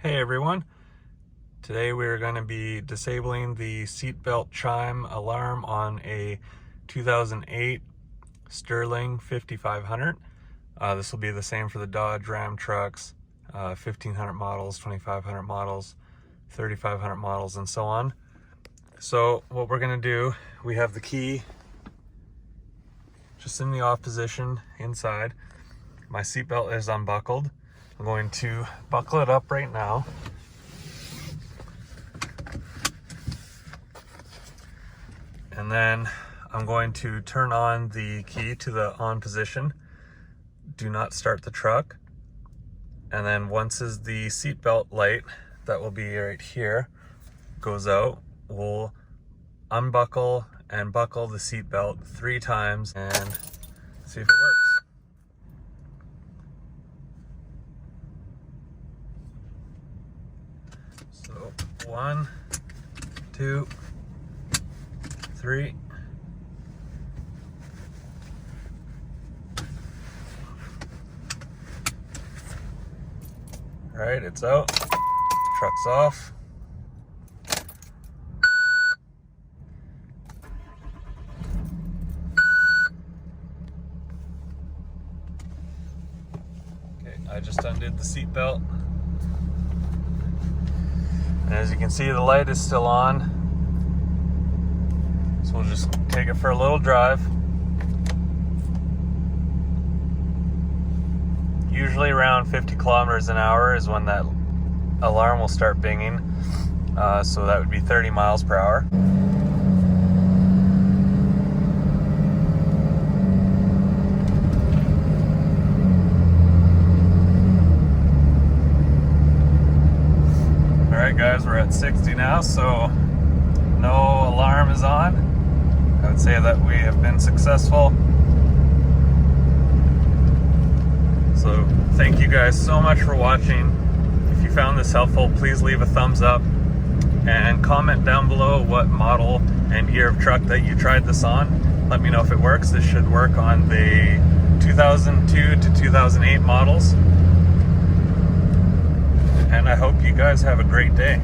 Hey everyone, today we're going to be disabling the seatbelt chime alarm on a 2008 Sterling 5500. This will be the same for the Dodge Ram trucks, 1500 models, 2500 models, 3500 models, and so on. So what we're going to do, we have the key just in the off position inside. My seatbelt is unbuckled. I'm going to buckle it up right now. And then I'm going to turn on the key to the on position. Do not start the truck. And then once is the seatbelt light, that will be right here, goes out, we'll unbuckle and buckle the seatbelt 3 times and see if it works. So 1, 2, 3. All right, it's out. Truck's off. Okay, I just undid the seatbelt. And as you can see, the light is still on. So we'll just take it for a little drive. Usually around 50 kilometers an hour is when that alarm will start binging. So that would be 30 miles per hour. Alright guys, we're at 60 now, so no alarm is on. I would say that we have been successful. So thank you guys so much for watching. If you found this helpful, please leave a thumbs up and comment down below what model and year of truck that you tried this on. Let me know if it works. This should work on the 2002 to 2008 models. And I hope you guys have a great day.